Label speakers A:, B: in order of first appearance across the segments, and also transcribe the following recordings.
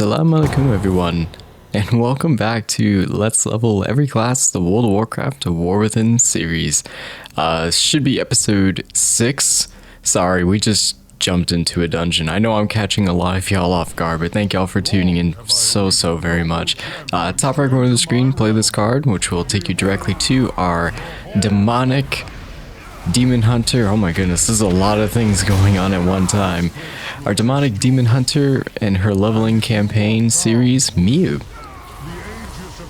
A: Assalamu alaikum everyone, and welcome back to Let's Level Every Class, the World of Warcraft War Within series. Should be episode 6. Sorry, we just jumped into a dungeon. I know I'm catching a lot of y'all off guard, but thank y'all for tuning in so very much. Top right corner of the screen, play this card, which will take you directly to our demonic demon hunter. Oh my goodness, there's a lot of things going on at one time. Our demonic demon hunter and her leveling campaign series, Mew.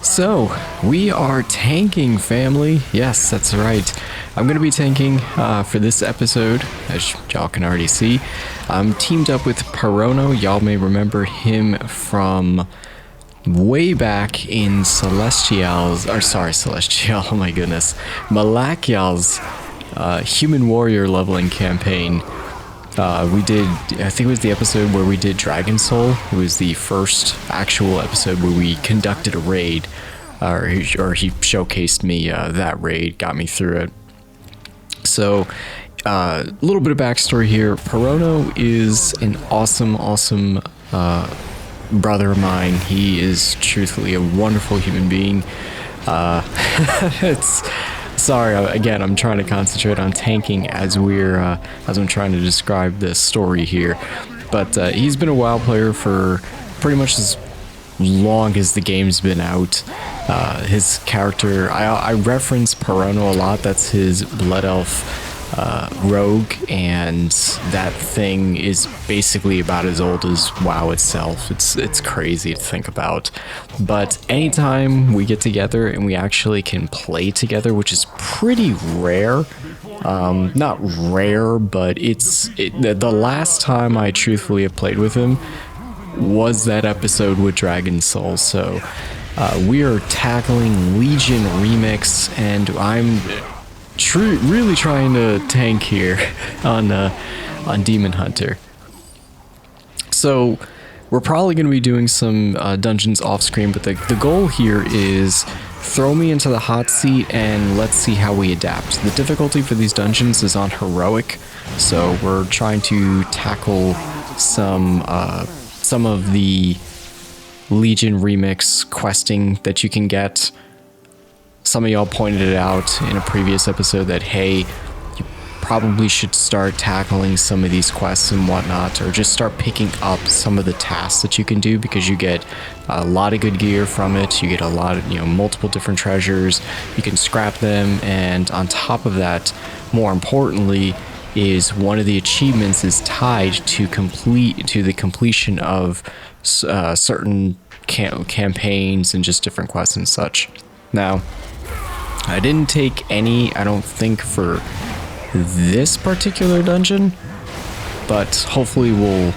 A: So, we are tanking, family. Yes, that's right. I'm going to be tanking for this episode, as y'all can already see. I'm teamed up with Perono. Y'all may remember him from way back in Celestial's, oh my goodness, Malachial's human warrior leveling campaign. We did, I think it was the episode where we did Dragon Soul. It was the first actual episode where we conducted a raid, or he showcased me that raid, got me through it. So, a little bit of backstory here. Perono is an awesome brother of mine. He is truthfully a wonderful human being. Sorry, again, I'm trying to concentrate on tanking as I'm trying to describe this story here. But he's been a WoW player for pretty much as long as the game's been out. His character, I reference Perono a lot. That's his Blood Elf rogue, and that thing is basically about as old as WoW itself. It's crazy to think about. But anytime we get together and we actually can play together, which is pretty rare, not rare, but the last time I truthfully have played with him was that episode with Dragon Soul. So we are tackling Legion Remix, and I'm really trying to tank here on Demon Hunter. So we're probably going to be doing some dungeons off screen, but the goal here is throw me into the hot seat and let's see how we adapt. The difficulty for these dungeons is on heroic, so we're trying to tackle some of the Legion Remix questing that you can get. Some of y'all pointed it out in a previous episode that, hey, you probably should start tackling some of these quests and whatnot, or just start picking up some of the tasks that you can do, because you get a lot of good gear from it. You get a lot of, multiple different treasures. You can scrap them, and on top of that, more importantly, is one of the achievements is tied to the completion of certain campaigns and just different quests and such. Now, I didn't take any, I don't think, for this particular dungeon, but hopefully we'll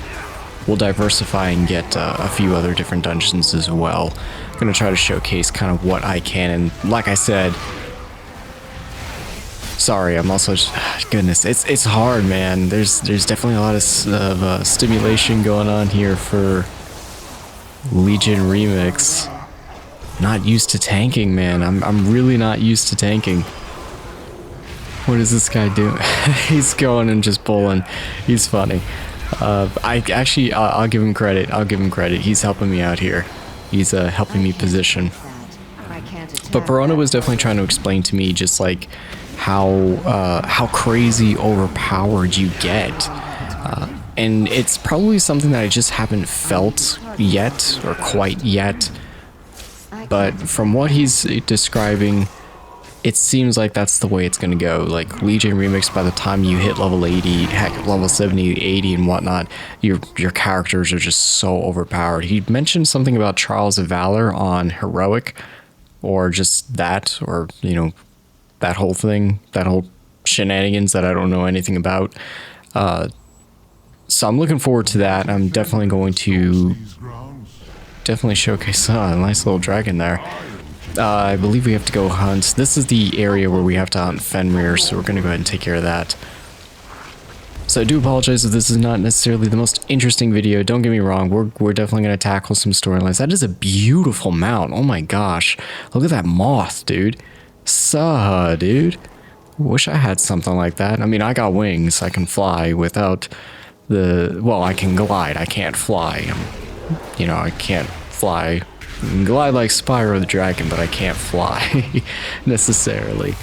A: diversify and get a few other different dungeons as well. I'm gonna try to showcase kind of what I can, and like I said, sorry, I'm also goodness, it's hard, man. There's definitely a lot of stimulation going on here for Legion Remix. Not used to tanking, man. I'm really not used to tanking. What is this guy doing? He's going and just pulling. He's funny. I'll give him credit. He's helping me out here. He's helping me position. But Perono was definitely trying to explain to me just like how crazy overpowered you get. And it's probably something that I just haven't felt yet, or quite yet. But from what he's describing, it seems like that's the way it's going to go. Like Legion Remix, by the time you hit level 80, heck, level 70, 80 and whatnot, your characters are just so overpowered. He mentioned something about Trials of Valor on Heroic, or just that, or, that whole thing, that whole shenanigans that I don't know anything about. So I'm looking forward to that. I'm definitely going to showcase a nice little dragon there. I believe we have to go hunt. This is the area where we have to hunt Fenrir, so we're going to go ahead and take care of that. So I do apologize if this is not necessarily the most interesting video. Don't get me wrong, we're definitely going to tackle some storylines. That is a beautiful mount. Oh my gosh. Look at that moth, dude. Dude. Wish I had something like that. I mean, I got wings. I can fly without well, I can glide. I can't fly. You know, I can't fly. I can glide like Spyro the Dragon, but I can't fly necessarily.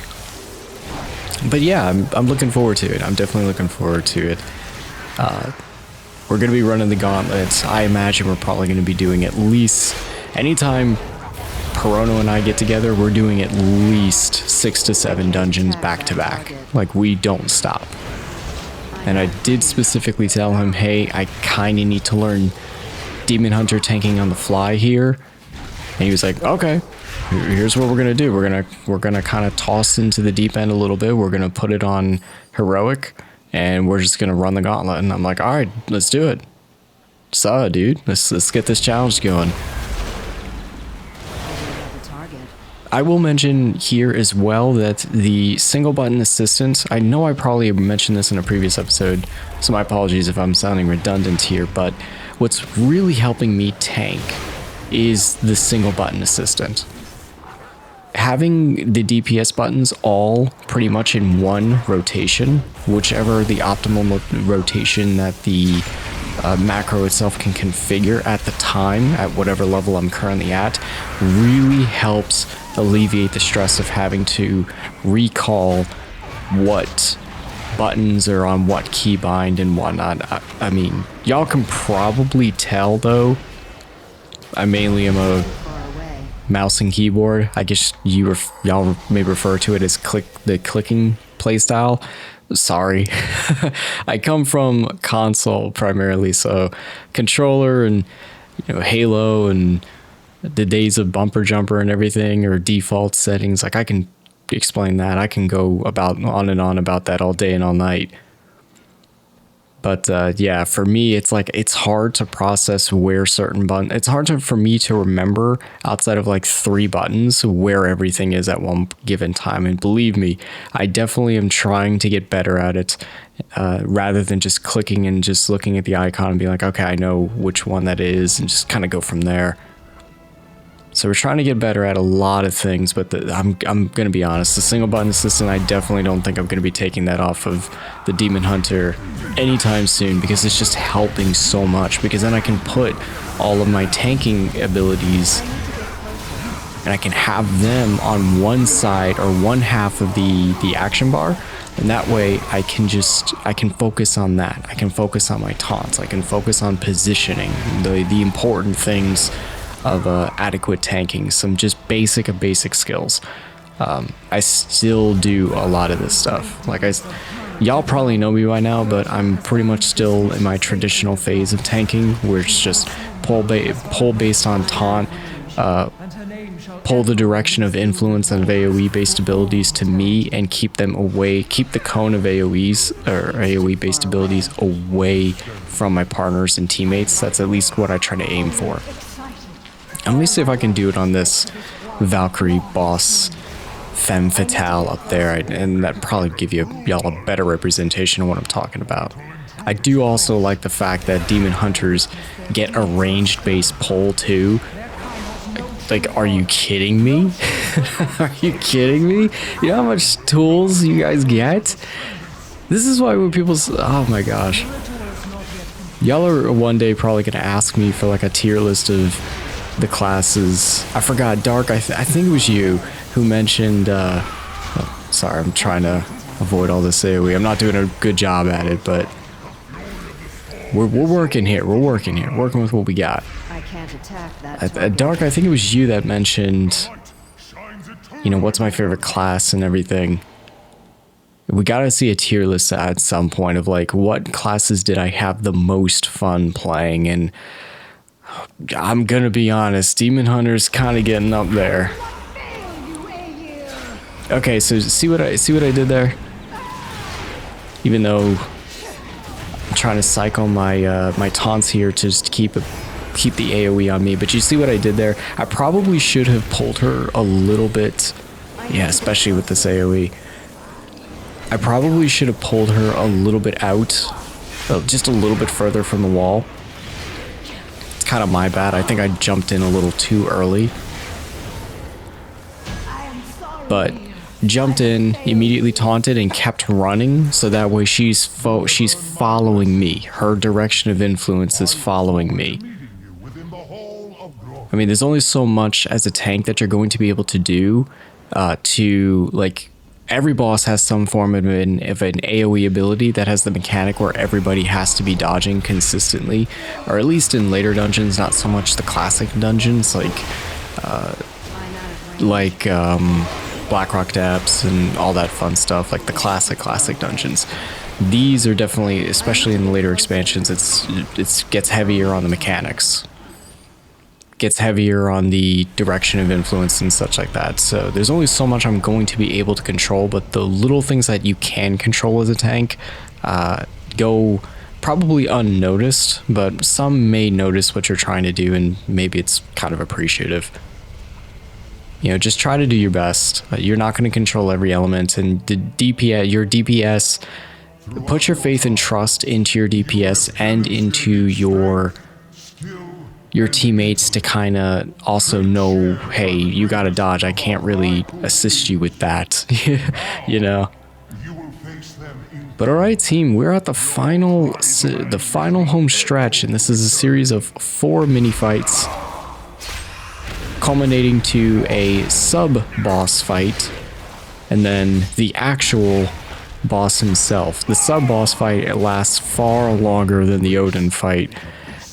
A: But yeah, I'm looking forward to it. I'm definitely looking forward to it. We're going to be running the gauntlets. I imagine we're probably going to be doing at least, anytime Perono and I get together, we're doing at least 6 to 7 dungeons back to back. Like, we don't stop. And I did specifically tell him, hey, I kind of need to learn Demon Hunter tanking on the fly here. And he was like, okay, here's what we're going to do. We're gonna kind of toss into the deep end a little bit. We're going to put it on heroic. And we're just gonna run the gauntlet. And I'm like, all right, let's do it. So, dude, let's get this challenge going. I will mention here as well that the single button assistant, I know I probably mentioned this in a previous episode, so my apologies if I'm sounding redundant here, but what's really helping me tank is the single button assistant. Having the DPS buttons all pretty much in one rotation, whichever the optimal rotation that the macro itself can configure at the time, at whatever level I'm currently at, really helps alleviate the stress of having to recall what buttons are on what keybind and whatnot. I mean, y'all can probably tell though, I mainly am a mouse and keyboard. I guess y'all may refer to it as the clicking playstyle. Sorry. I come from console primarily, so controller and Halo and the days of bumper jumper and everything, or default settings. Like, I can explain that. I can go on and on about that all day and all night. But yeah, for me, it's like, it's hard to process where certain buttons, it's hard for me to remember outside of like 3 buttons where everything is at one given time. And believe me, I definitely am trying to get better at it, rather than just clicking and just looking at the icon and being like, okay, I know which one that is, and just kind of go from there. So we're trying to get better at a lot of things, but I'm going to be honest, the single button assistant, I definitely don't think I'm going to be taking that off of the Demon Hunter anytime soon, because it's just helping so much, because then I can put all of my tanking abilities and I can have them on one side or one half of the action bar, and that way I can focus on that. I can focus on my taunts, I can focus on positioning, the important things of adequate tanking, some just basic skills. I still do a lot of this stuff. Like, y'all probably know me by now, but I'm pretty much still in my traditional phase of tanking, where it's just pull based on taunt, pull the direction of influence and of AoE based abilities to me, and keep them away, keep the cone of AoEs or AoE based abilities away from my partners and teammates. That's at least what I try to aim for. Let me see if I can do it on this Valkyrie boss femme fatale up there, and that probably give y'all a better representation of what I'm talking about. I do also like the fact that Demon Hunters get a ranged base pull too. Like, are you kidding me? Are you kidding me? You know how much tools you guys get? This is why when people say, oh my gosh. Y'all are one day probably gonna ask me for like a tier list of the classes. I forgot, Dark, I think it was you who mentioned, oh, sorry, I'm trying to avoid all this AoE. I'm not doing a good job at it, but we're working here. We're working with what we got.
B: I can't attack that.
A: Dark, I think it was you that mentioned, what's my favorite class and everything. We gotta see a tier list at some point of like, what classes did I have the most fun playing, and I'm gonna be honest, Demon Hunter's kind of getting up there. Okay, so see what I did there? Even though I'm trying to cycle my my taunts here to just keep the AoE on me, but you see what I did there? I probably should have pulled her a little bit, yeah, especially with this AoE. I probably should have pulled her a little bit out, just a little bit further from the wall. Kind of my bad. I think I jumped in a little too early, but jumped in, immediately taunted, and kept running, so that way she's following me. Her direction of influence is following me. I mean, there's only so much as a tank that you're going to be able to do to, like, every boss has some form of an AoE ability that has the mechanic where everybody has to be dodging consistently, or at least in later dungeons, not so much the classic dungeons like Blackrock Depths and all that fun stuff, like the classic dungeons. These are definitely, especially in the later expansions, it gets heavier on the mechanics, gets heavier on the direction of influence and such like that. So there's only so much I'm going to be able to control, but the little things that you can control as a tank go probably unnoticed, but some may notice what you're trying to do, and maybe it's kind of appreciative. You know, just try to do your best. You're not going to control every element, and the DPS, your DPS, put your faith and trust into your DPS and into your teammates to kind of also know, hey, you got to dodge. I can't really assist you with that, you know. But all right, team, we're at the final home stretch, and this is a series of 4 mini fights, culminating to a sub-boss fight, and then the actual boss himself. The sub-boss fight lasts far longer than the Odin fight.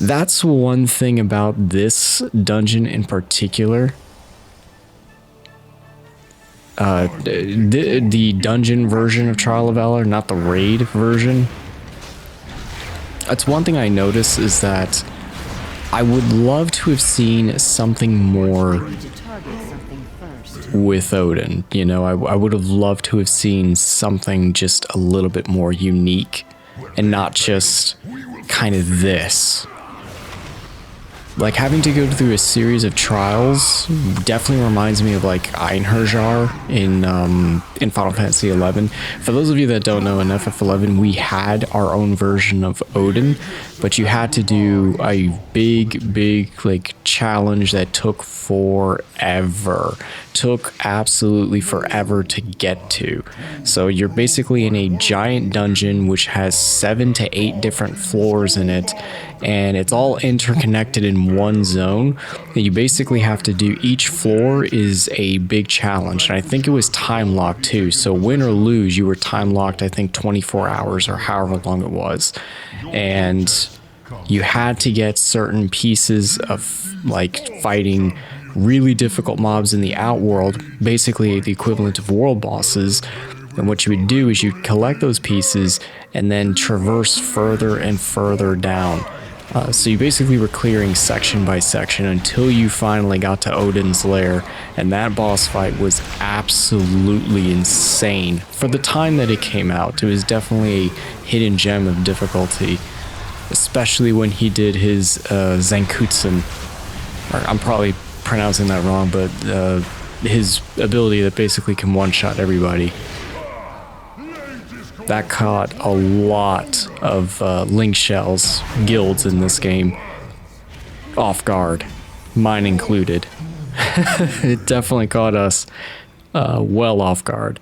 A: That's one thing about this dungeon in particular. The dungeon version of Trial of Valor, not the raid version. That's one thing I notice, is that I would love to have seen something more with Odin. You know, I would have loved to have seen something just a little bit more unique and not just kind of this. Like, having to go through a series of trials definitely reminds me of like Einherjar in Final Fantasy XI. For those of you that don't know, in FF11 we had our own version of Odin, but you had to do a big like challenge that took forever. Took absolutely forever to get to. So you're basically in a giant dungeon which has 7 to 8 different floors in it, and it's all interconnected in one zone. And you basically have to do, each floor is a big challenge, and I think it was time locked too. So win or lose, you were time locked, I think 24 hours or however long it was, and you had to get certain pieces of, like, fighting really difficult mobs in the outworld, basically the equivalent of world bosses. And what you would do is you collect those pieces and then traverse further and further down. So you basically were clearing section by section until you finally got to Odin's lair, and that boss fight was absolutely insane. For the time that it came out, it was definitely a hidden gem of difficulty, especially when he did his Zankutsun. I'm probably pronouncing that wrong, but his ability that basically can one-shot everybody. That caught a lot of link shells, guilds in this game, off guard, mine included. It definitely caught us well off guard.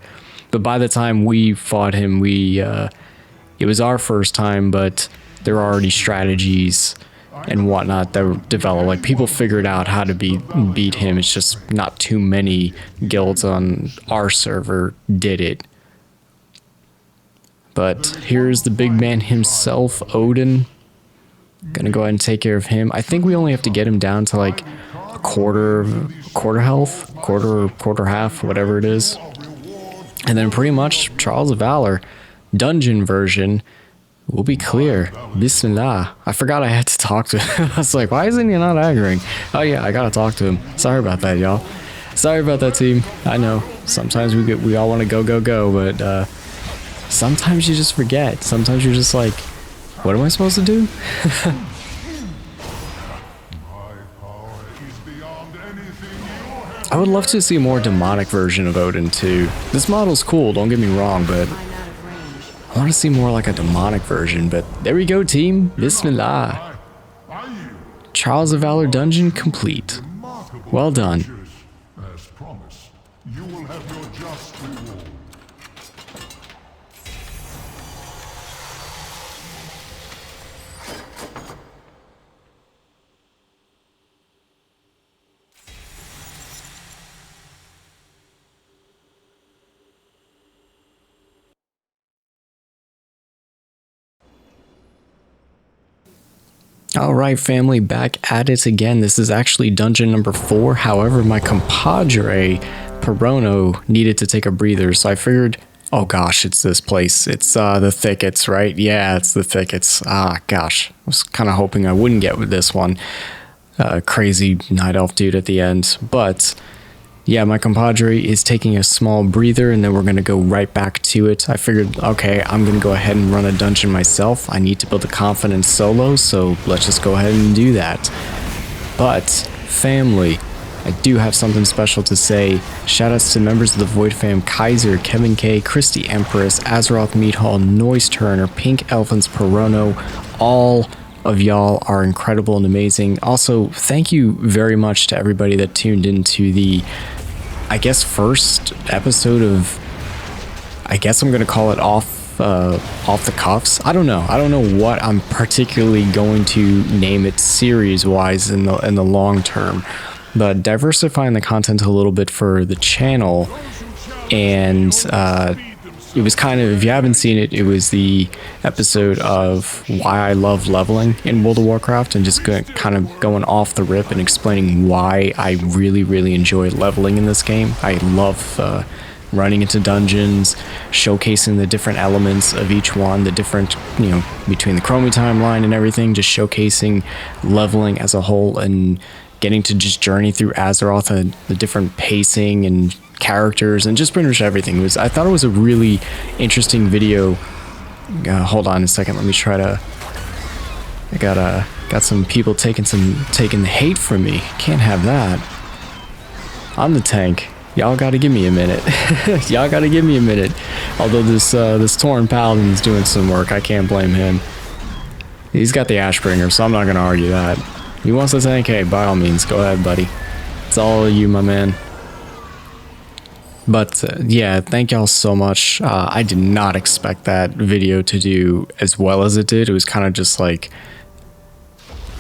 A: But by the time we fought him, it was our first time, but there were already strategies and whatnot that were developed. Like, people figured out how to beat him. It's just not too many guilds on our server did it. But here's the big man himself, Odin. Gonna go ahead and take care of him. I think we only have to get him down to like a quarter health, quarter half, whatever it is. And then pretty much Trials of Valor dungeon version will be clear. Bismillah. I forgot I had to talk to him. I was like, why isn't he not aggroing? Oh yeah, I gotta talk to him. Sorry about that, y'all. Sorry about that, team. I know. Sometimes we all want to go, but sometimes you just forget. Sometimes you're just like, what am I supposed to do? I would love to see a more demonic version of Odin too. This model's cool, don't get me wrong, but I want to see more like a demonic version. But there we go, team. Bismillah. Trials of Valor dungeon complete. Well done.
C: As promised, you will have your just reward.
A: Alright family, back at it again. This is actually dungeon number 4. However, my compadre, Perono, needed to take a breather, so I figured, oh gosh, it's this place. It's the thickets, right? Yeah, it's the thickets. Ah, gosh. I was kind of hoping I wouldn't get with this one. Crazy night elf dude at the end. But yeah, my compadre is taking a small breather and then we're going to go right back to it. I figured, okay, I'm going to go ahead and run a dungeon myself. I need to build a confidence solo, so let's just go ahead and do that. But, family, I do have something special to say. Shoutouts to members of the Void Fam: Kaiser, Kevin K, Christy Empress, Azeroth Meat Hall, Noise Turner, Pink Elephants, Perono. All of y'all are incredible and amazing. Also, thank you very much to everybody that tuned into the, I guess, first episode of, I guess I'm gonna call it off the cuffs. I don't know what I'm particularly going to name it series wise in the long term, but diversifying the content a little bit for the channel. And it was kind of, if you haven't seen it, it was the episode of why I love leveling in World of Warcraft, and just kind of going off the rip and explaining why I really enjoy leveling in this game. I love running into dungeons, showcasing the different elements of each one, the different, you know, between the Chromie timeline and everything, just showcasing leveling as a whole and getting to just journey through Azeroth and the different pacing and characters and just pretty much everything. I thought it was a really interesting video. Hold on a second, let me try to, I got some people taking the hate from me. Can't have that. I'm the tank. Y'all gotta give me a minute. Y'all gotta give me a minute. Although this Tauren Paladin's doing some work, I can't blame him. He's got the Ashbringer, so I'm not gonna argue that. He wants to tank, hey, by all means, go ahead, buddy. It's all you, my man. But yeah, thank y'all so much. I did not expect that video to do as well as it did. It was kind of just like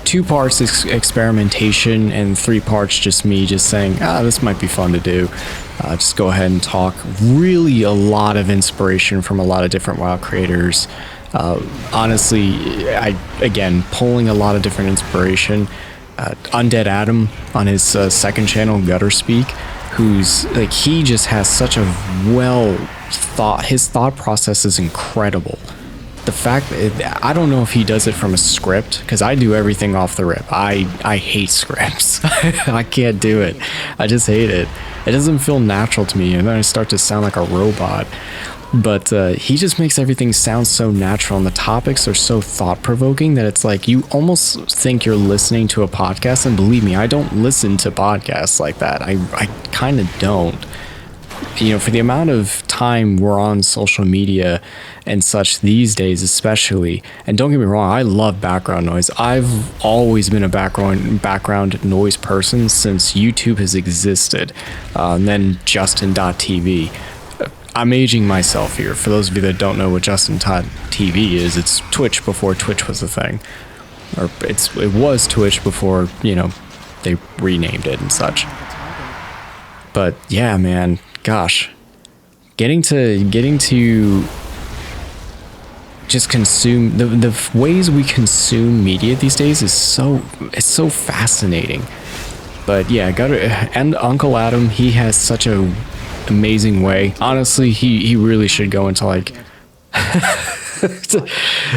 A: 2 parts experimentation and 3 parts just me just saying, this might be fun to do. Just go ahead and talk. Really a lot of inspiration from a lot of different WoW creators. Honestly, again, pulling a lot of different inspiration. Undead Adam on his second channel, Gutter Speak, who's like, he just has such a his thought process is incredible. The fact that, I don't know if he does it from a script, because I do everything off the rip. I hate scripts. I can't do it. I just hate it. It doesn't feel natural to me, and then I start to sound like a robot. But he just makes everything sound so natural, and the topics are so thought-provoking that it's like you almost think you're listening to a podcast. And believe me, I don't listen to podcasts like that. I kind of don't. You know, for the amount of time we're on social media and such these days especially, and don't get me wrong, I love background noise. I've always been a background noise person since YouTube has existed, and then Justin.tv. I'm aging myself here. For those of you that don't know what Justin.tv is, it's Twitch before Twitch was a thing. Or it was Twitch before, you know, they renamed it and such. But yeah, man, gosh. Getting to just consume the ways we consume media these days is so fascinating. But yeah, and Uncle Adam, he has such a amazing way. Honestly, he really should go into like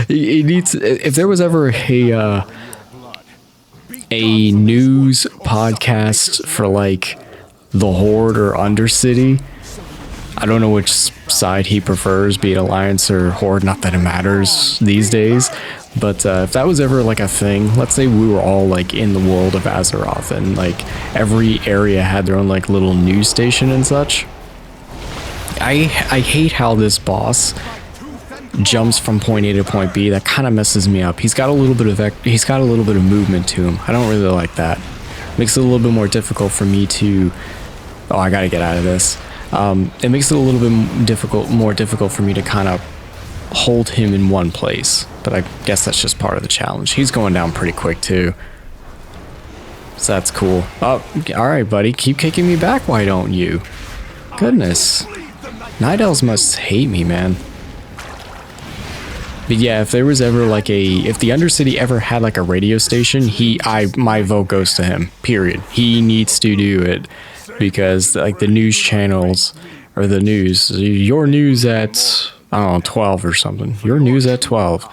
A: he needs, if there was ever a news podcast for like the Horde or Undercity, I don't know which side he prefers, be it Alliance or Horde, not that it matters these days, but if that was ever like a thing, let's say we were all like in the world of Azeroth and like every area had their own like little news station and such. I hate how this boss jumps from point A to point B. That kind of messes me up. He's got a little bit of movement to him. I don't really like that. Makes it a little bit more difficult for me to, oh, I gotta get out of this. It makes it a little bit more difficult for me to kind of hold him in one place. But I guess that's just part of the challenge. He's going down pretty quick too. So that's cool. Oh, alright buddy, keep kicking me back, why don't you? Goodness. Night Elves must hate me, man. But yeah, if there was ever like if the Undercity ever had like a radio station, my vote goes to him, period. He needs to do it, because like the news channels, or the news, your news at, I don't know, 12 or something. Your news at 12.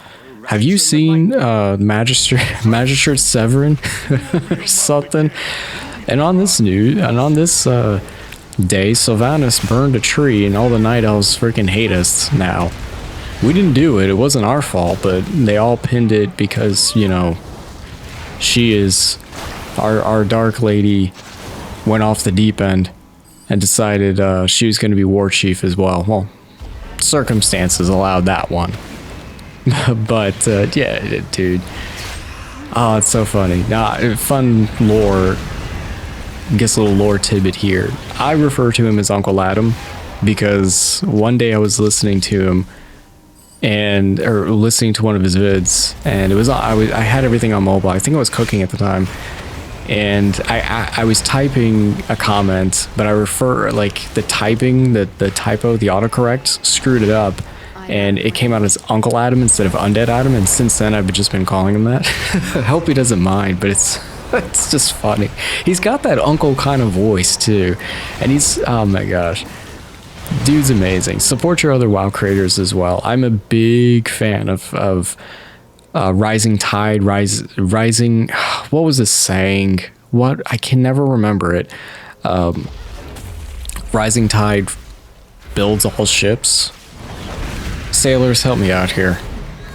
A: Have you seen Magistrate Severin or something? And on this day, Sylvanas burned a tree, and all the Night Elves freaking hate us now. We didn't do it, it wasn't our fault, but they all pinned it because, you know, she is, our Dark Lady went off the deep end and decided she was going to be War Chief as well. Well, circumstances allowed that one. But, yeah, dude. Oh, it's so funny. Fun lore. Guess a little lore tidbit here. I refer to him as Uncle Adam because one day I was listening to him, or listening to one of his vids, and it was I had everything on mobile. I think I was cooking at the time, and I was typing a comment, but I refer, like, the typing, the typo, the autocorrect screwed it up, and it came out as Uncle Adam instead of Undead Adam, and since then I've just been calling him that. I hope he doesn't mind, but it's just funny. He's got that uncle kind of voice too, and he's, oh my gosh, dude's amazing. Support your other WoW creators as well. I'm a big fan of Rising Tide, Rising, what was this saying? What? I can never remember it. Rising Tide builds all ships. Sailors, help me out here.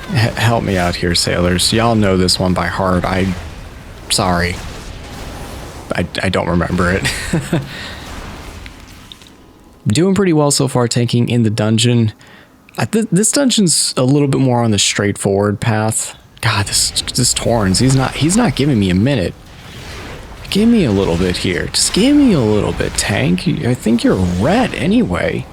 A: Help me out here, sailors. Y'all know this one by heart. Sorry. I don't remember it. Doing pretty well so far, tanking in the dungeon. This dungeon's a little bit more on the straightforward path. God, this Torrens, he's not giving me a minute. Give me a little bit here. Just give me a little bit, tank. I think you're red anyway.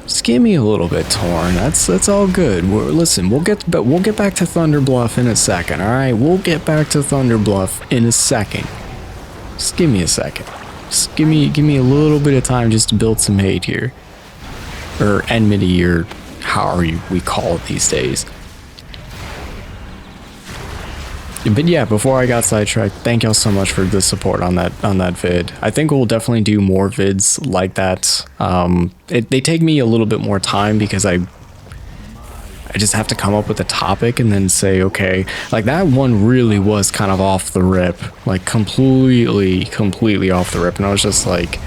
A: Just give me a little bit, Torn. That's all good. Listen, we'll get back to Thunder Bluff in a second. All right, we'll get back to Thunder Bluff in a second. Just give me a second. Just give me a little bit of time just to build some hate here, or enmity, or however we call it these days. But yeah, before I got sidetracked, thank y'all so much for the support on that vid. I think we'll definitely do more vids like that. They take me a little bit more time because I just have to come up with a topic and then say, okay, like that one really was kind of off the rip, like completely off the rip. And I was just like,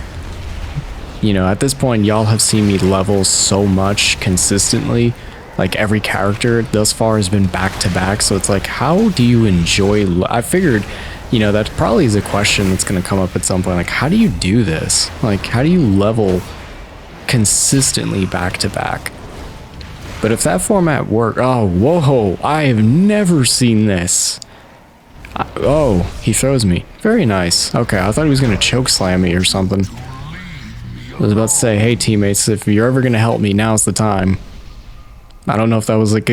A: you know, at this point, y'all have seen me level so much consistently. Like every character thus far has been back to back, so it's like, how do you enjoy? I figured, you know, that probably is a question that's going to come up at some point. Like, how do you do this? Like, how do you level consistently back to back? But if that format worked, oh, whoa, I have never seen this. Oh, he throws me. Very nice. Okay, I thought he was going to choke slam me or something. I was about to say, hey teammates, if you're ever going to help me, now's the time. I don't know if that was like,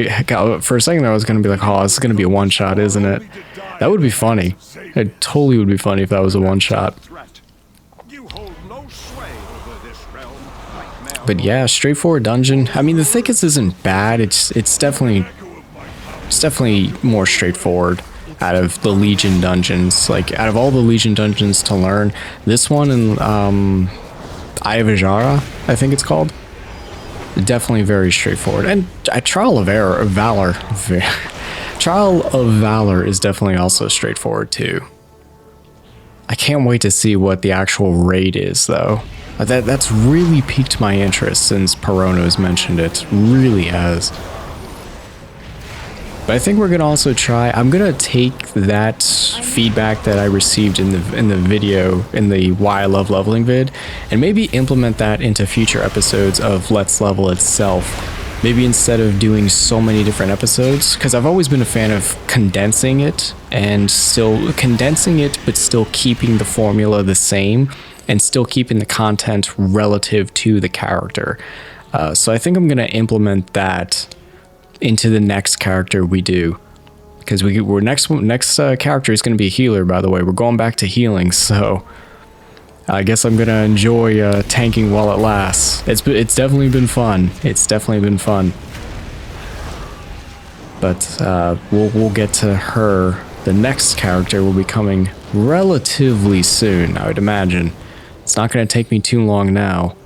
A: for a second there I was going to be like, oh, this is going to be a one-shot, isn't it? That would be funny. It totally would be funny if that was a one-shot. But yeah, straightforward dungeon. I mean, the thickets isn't bad. It's definitely more straightforward out of the Legion dungeons. Like, out of all the Legion dungeons to learn, this one and Eye of Ajara, I think it's called. Definitely very straightforward. And Trial of Valor is definitely also straightforward too. I can't wait to see what the actual raid is though. That's really piqued my interest since Perono's mentioned it. Really has. But I think we're gonna also try, I'm gonna take that feedback that I received in the video, in the Why I Love Leveling vid, and maybe implement that into future episodes of Let's Level itself. Maybe instead of doing so many different episodes, because I've always been a fan of condensing it, but still keeping the formula the same, and still keeping the content relative to the character. So I think I'm gonna implement that into the next character we do, because we're next character is going to be a healer, by the way. We're going back to healing, so I guess I'm gonna enjoy tanking while it lasts. It's definitely been fun. It's definitely been fun. But we'll get to her. The next character will be coming relatively soon, I would imagine. It's not going to take me too long now.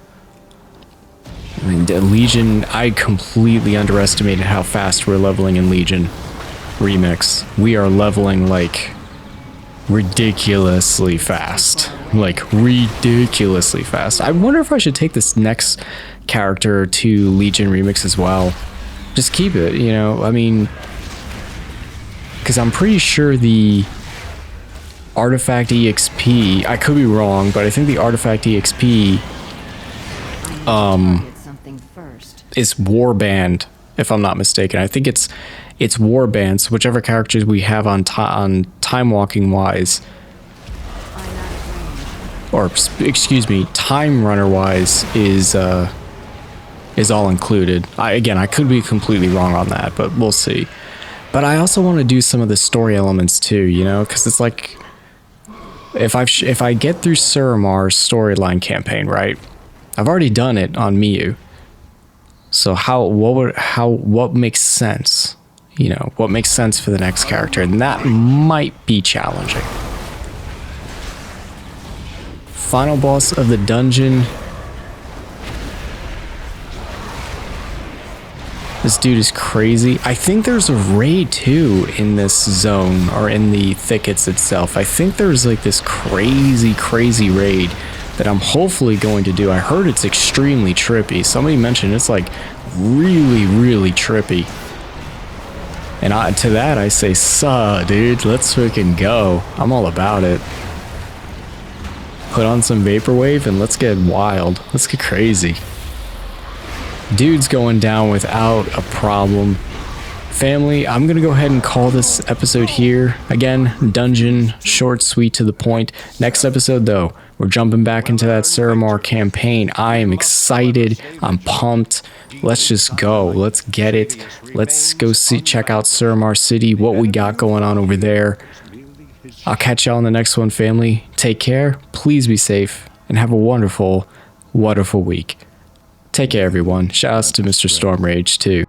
A: I mean, Legion, I completely underestimated how fast we're leveling in Legion Remix. We are leveling like ridiculously fast. Like ridiculously fast. I wonder if I should take this next character to Legion Remix as well. Just keep it, you know, I mean, because I'm pretty sure the Artifact EXP, I could be wrong, but I think the Artifact EXP is warband, if I'm not mistaken. I think it's warband, so whichever characters we have on time walking wise, or excuse me, time runner wise is all included. Again, I could be completely wrong on that, but we'll see. But I also want to do some of the story elements too, you know, because it's like if I get through Suramar's storyline campaign, right? I've already done it on Miyu. So what makes sense? You know, what makes sense for the next character? And that might be challenging. Final boss of the dungeon. This dude is crazy. I think there's a raid too in this zone, or in the thickets itself. I think there's like this crazy raid that I'm hopefully going to do. I heard it's extremely trippy. Somebody mentioned it's like really trippy. And to that I say, suh, dude, let's freaking go. I'm all about it. Put on some vaporwave and let's get wild. Let's get crazy. Dude's going down without a problem. Family, I'm gonna go ahead and call this episode here. Again, dungeon, short, sweet, to the point. Next episode though, we're jumping back into that Suramar campaign. I am excited. I'm pumped. Let's just go. Let's get it. Let's go check out Suramar City, what we got going on over there. I'll catch y'all in the next one, family. Take care. Please be safe and have a wonderful week. Take care, everyone. Shout outs to Mr. Stormrage too.